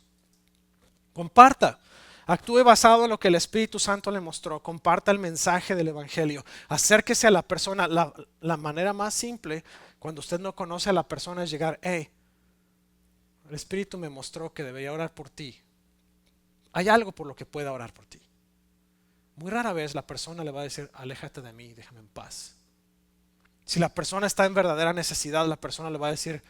Comparta. Actúe basado en lo que el Espíritu Santo le mostró. Comparta el mensaje del Evangelio. Acérquese a la persona. La manera más simple cuando usted no conoce a la persona es llegar: hey, el Espíritu me mostró que debería orar por ti. Hay algo por lo que pueda orar por ti. Muy rara vez la persona le va a decir: aléjate de mí, déjame en paz. Si la persona está en verdadera necesidad, la persona le va a decir: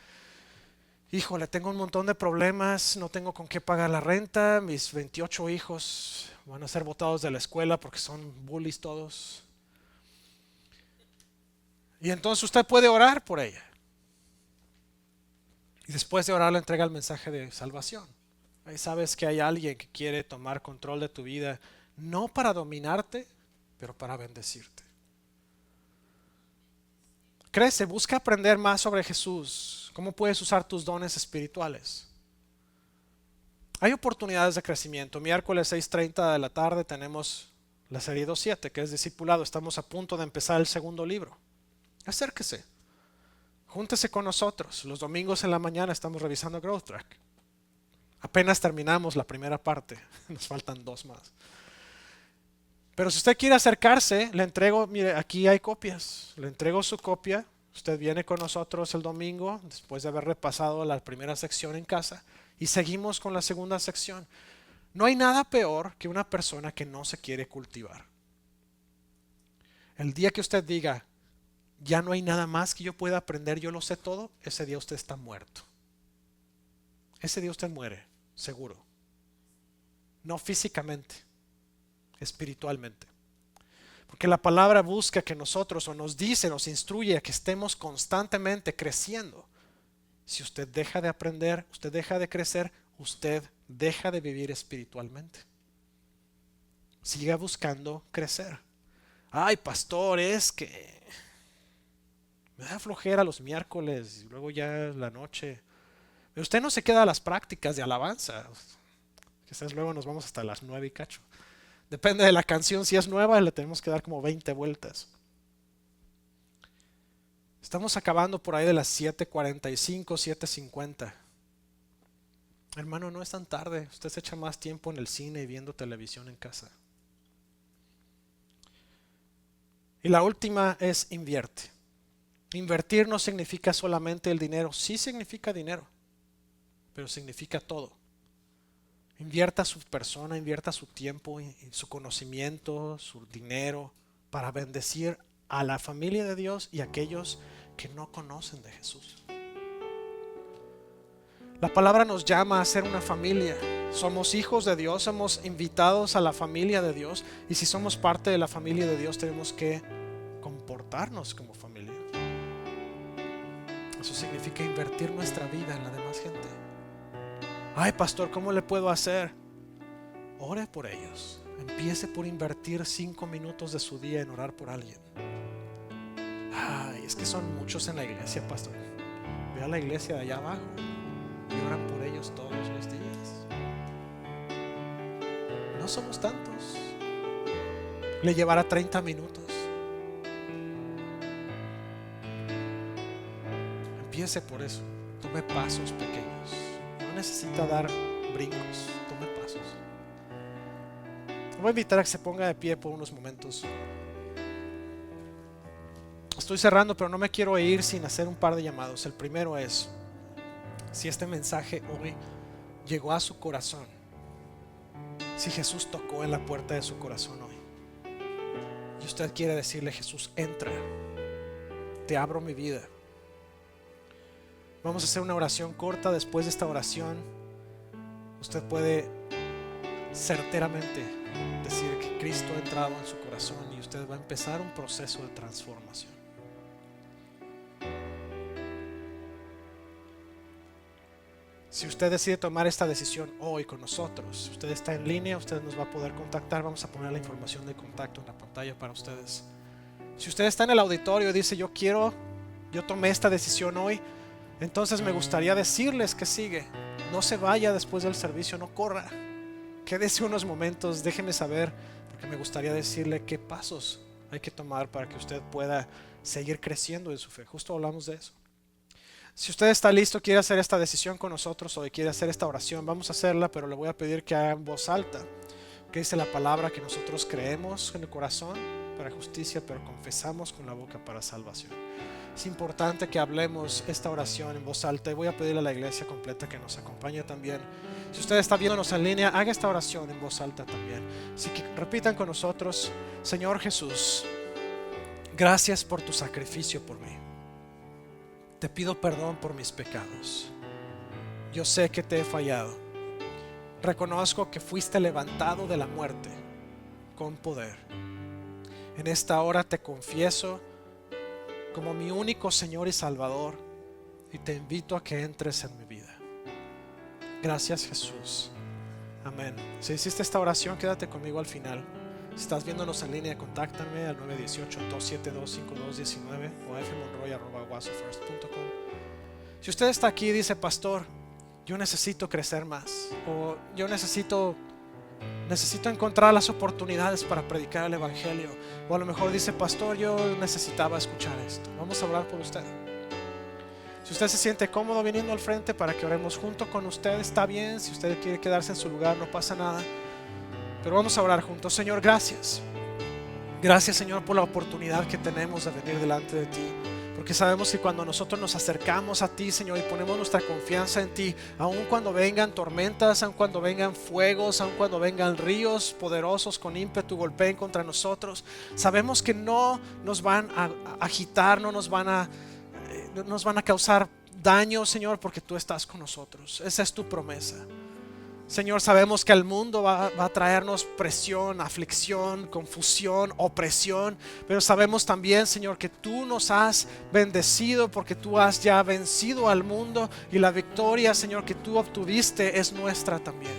híjole, tengo un montón de problemas, no tengo con qué pagar la renta, mis 28 hijos van a ser botados de la escuela porque son bullies todos. Y entonces usted puede orar por ella. Y después de orar le entrega el mensaje de salvación. Ahí sabes que hay alguien que quiere tomar control de tu vida, no para dominarte, pero para bendecirte. Crece, busca aprender más sobre Jesús. ¿Cómo puedes usar tus dones espirituales? Hay oportunidades de crecimiento. Miércoles 6:30 de la tarde tenemos la serie 2.7, que es discipulado. Estamos a punto de empezar el segundo libro. Acérquese. Júntese con nosotros. Los domingos en la mañana estamos revisando Growth Track. Apenas terminamos la primera parte. Nos faltan 2 más. Pero si usted quiere acercarse, le entrego, mire, aquí hay copias. Le entrego su copia. Usted viene con nosotros el domingo, después de haber repasado la primera sección en casa, y seguimos con la segunda sección. No hay nada peor que una persona que no se quiere cultivar. El día que usted diga: ya no hay nada más que yo pueda aprender, yo lo sé todo, ese día usted está muerto. Ese día usted muere, seguro. No físicamente, espiritualmente. Porque la palabra busca que nosotros, o nos dice, nos instruye a que estemos constantemente creciendo. Si usted deja de aprender, usted deja de crecer, usted deja de vivir espiritualmente. Siga buscando crecer. Ay, pastor, es que me da flojera los miércoles y luego ya la noche. Pero usted no se queda a las prácticas de alabanza. Quizás luego nos vamos hasta las 9 y cacho. Depende de la canción, si es nueva le tenemos que dar como 20 vueltas. Estamos acabando por ahí de las 7:45, 7:50. Hermano, no es tan tarde. Usted se echa más tiempo en el cine y viendo televisión en casa. Y la última es invierte. Invertir no significa solamente el dinero. Sí significa dinero, pero significa todo. Invierta su persona, invierta su tiempo, su conocimiento, su dinero para bendecir a la familia de Dios y a aquellos que no conocen de Jesús. La palabra nos llama a ser una familia. Somos hijos de Dios, somos invitados a la familia de Dios. Y si somos parte de la familia de Dios, tenemos que comportarnos como familia. Eso significa invertir nuestra vida en la demás gente. Ay, pastor, ¿cómo le puedo hacer? Ore por ellos. Empiece por invertir 5 minutos de su día en orar por alguien. Ay, es que son muchos en la iglesia, pastor. Ve a la iglesia de allá abajo y oran por ellos todos los días. No somos tantos. Le llevará 30 minutos. Empiece por eso. Tome pasos pequeños. No necesita dar brincos. Tome pasos. Voy a invitar a que se ponga de pie por unos momentos. Estoy cerrando, pero no me quiero ir sin hacer un par de llamados. El primero es, si este mensaje hoy llegó a su corazón, si Jesús tocó en la puerta de su corazón hoy y usted quiere decirle: Jesús, entra, te abro mi vida. Vamos a hacer una oración corta. Después de esta oración, usted puede certeramente decir que Cristo ha entrado en su corazón y usted va a empezar un proceso de transformación. Si usted decide tomar esta decisión hoy con nosotros, si usted está en línea, usted nos va a poder contactar. Vamos a poner la información de contacto en la pantalla para ustedes. Si usted está en el auditorio y dice: yo tomé esta decisión hoy, entonces me gustaría decirles que sigue. No se vaya después del servicio, no corra. Quédese unos momentos, déjeme saber, porque me gustaría decirle qué pasos hay que tomar para que usted pueda seguir creciendo en su fe. Justo hablamos de eso. Si usted está listo, quiere hacer esta decisión con nosotros o quiere hacer esta oración, vamos a hacerla, pero le voy a pedir que haga en voz alta, que dice la palabra que nosotros creemos en el corazón para justicia, pero confesamos con la boca para salvación. Es importante que hablemos esta oración en voz alta y voy a pedirle a la iglesia completa que nos acompañe también. Si usted está viéndonos en línea, haga esta oración en voz alta también. Así que repitan con nosotros: Señor Jesús, gracias por tu sacrificio por mí. Te pido perdón por mis pecados. Yo sé que te he fallado. Reconozco que fuiste levantado de la muerte con poder. En esta hora te confieso como mi único Señor y Salvador y te invito a que entres en mi vida. Gracias, Jesús. Amén. Si hiciste esta oración, quédate conmigo al final. Si estás viéndonos en línea, contáctame al 918-272-5219 o a fmonroy@wasofirst.com. Si usted está aquí y dice: pastor, yo necesito crecer más, o yo necesito encontrar las oportunidades para predicar el evangelio, o a lo mejor dice: pastor, yo necesitaba escuchar esto, vamos a orar por usted. Si usted se siente cómodo viniendo al frente para que oremos junto con usted, está bien. Si usted quiere quedarse en su lugar, no pasa nada, pero vamos a orar juntos. Señor, gracias. Gracias, Señor, por la oportunidad que tenemos de venir delante de ti, porque sabemos que cuando nosotros nos acercamos a ti, Señor, y ponemos nuestra confianza en ti, aun cuando vengan tormentas, aun cuando vengan fuegos, aun cuando vengan ríos poderosos con ímpetu golpeen contra nosotros, sabemos que no nos van a agitar, no nos van a causar daño, Señor, porque tú estás con nosotros. Esa es tu promesa. Señor, sabemos que el mundo va a traernos presión, aflicción, confusión, opresión, pero sabemos también, Señor, que tú nos has bendecido porque tú has ya vencido al mundo y la victoria, Señor, que tú obtuviste es nuestra también.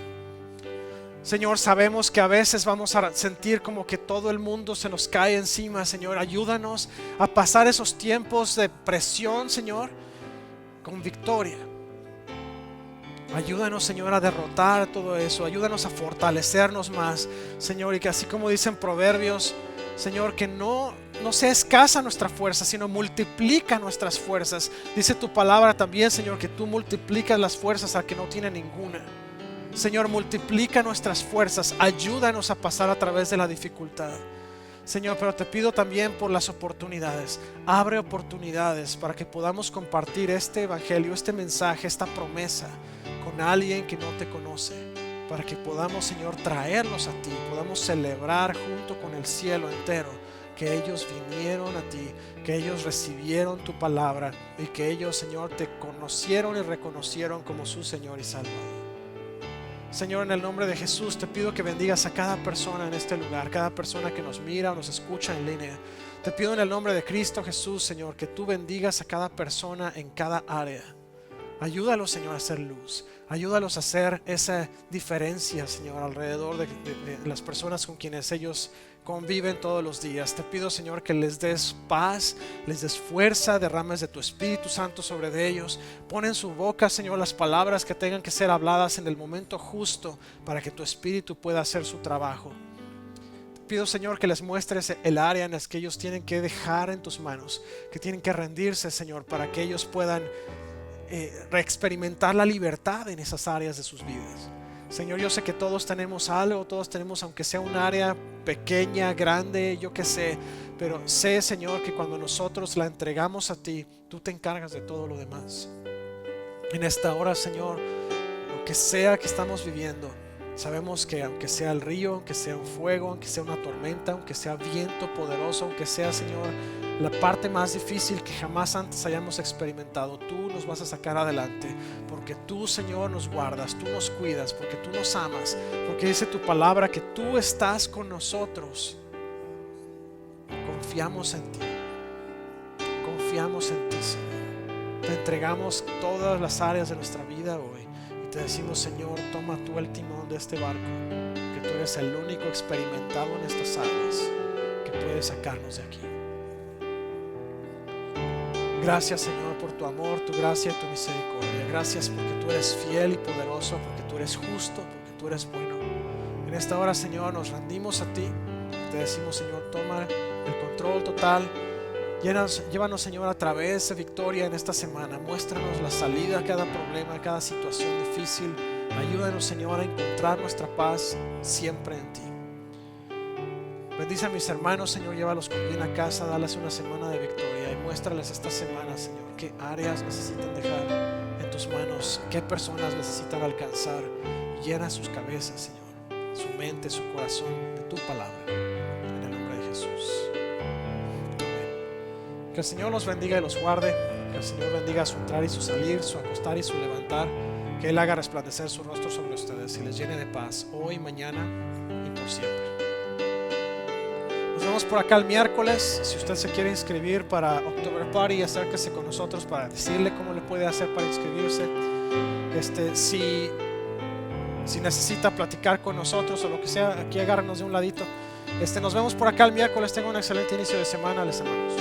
Señor, sabemos que a veces vamos a sentir como que todo el mundo se nos cae encima. Señor, ayúdanos a pasar esos tiempos de presión, Señor, con victoria. Ayúdanos, Señor, a derrotar todo eso. Ayúdanos a fortalecernos más, Señor, y que así como dicen Proverbios, Señor, que no sea escasa nuestra fuerza, sino multiplica nuestras fuerzas. Dice tu palabra también, Señor, que tú multiplicas las fuerzas al que no tiene ninguna. Señor, multiplica nuestras fuerzas. Ayúdanos a pasar a través de la dificultad, Señor, pero te pido también por las oportunidades. Abre oportunidades para que podamos compartir este evangelio, este mensaje, esta promesa con alguien que no te conoce, para que podamos, Señor, traerlos a ti, podamos celebrar junto con el cielo entero que ellos vinieron a ti, que ellos recibieron tu palabra y que ellos, Señor, te conocieron y reconocieron como su Señor y Salvador. Señor, en el nombre de Jesús te pido que bendigas a cada persona en este lugar, cada persona que nos mira o nos escucha en línea. Te pido en el nombre de Cristo Jesús, Señor, que tú bendigas a cada persona en cada área. Ayúdalos, Señor, a hacer luz. Ayúdalos a hacer esa diferencia, Señor, alrededor de las personas con quienes ellos conviven todos los días. Te pido, Señor, que les des paz, les des fuerza, derrames de tu Espíritu Santo sobre ellos. Pon en su boca, Señor, las palabras que tengan que ser habladas en el momento justo para que tu Espíritu pueda hacer su trabajo. Te pido, Señor, que les muestres el área en la que ellos tienen que dejar en tus manos, que tienen que rendirse, Señor, para que ellos puedan reexperimentar la libertad en esas áreas de sus vidas. Señor, yo sé que todos tenemos algo, todos tenemos, aunque sea un área pequeña, grande, yo qué sé, pero sé, Señor, que cuando nosotros la entregamos a ti, tú te encargas de todo lo demás. En esta hora, Señor, lo que sea que estamos viviendo, sabemos que aunque sea el río, aunque sea un fuego, aunque sea una tormenta, aunque sea viento poderoso, aunque sea, Señor, la parte más difícil que jamás antes hayamos experimentado, tú nos vas a sacar adelante, porque tú, Señor, nos guardas, tú nos cuidas, porque tú nos amas, porque dice tu palabra que tú estás con nosotros. Confiamos en ti, Señor. Te entregamos todas las áreas de nuestra vida hoy y te decimos, Señor, toma tú el timón de este barco, que tú eres el único experimentado en estas aguas que puede sacarnos de aquí. Gracias, Señor, por tu amor, tu gracia y tu misericordia. Gracias porque tú eres fiel y poderoso, porque tú eres justo, porque tú eres bueno. En esta hora, Señor, nos rendimos a ti. Te decimos, Señor, toma el control total. Llévanos, Señor, a través de victoria en esta semana. Muéstranos la salida a cada problema, a cada situación difícil. Ayúdanos, Señor, a encontrar nuestra paz siempre en ti. Bendice a mis hermanos, Señor, llévalos con bien a casa, dales una semana de victoria y muéstrales esta semana, Señor, qué áreas necesitan dejar en tus manos, qué personas necesitan alcanzar. Llena sus cabezas, Señor, su mente, su corazón de tu palabra, en el nombre de Jesús. Amén. Que el Señor los bendiga y los guarde, que el Señor bendiga su entrar y su salir, su acostar y su levantar, que Él haga resplandecer su rostro sobre ustedes y les llene de paz hoy, mañana y por siempre. Nos vemos por acá el miércoles. Si usted se quiere inscribir para October Party, acérquese con nosotros para decirle cómo le puede hacer para inscribirse. Si necesita platicar con nosotros o lo que sea, aquí agárrenos de un ladito. Nos vemos por acá el miércoles. Tenga un excelente inicio de semana. Les amamos.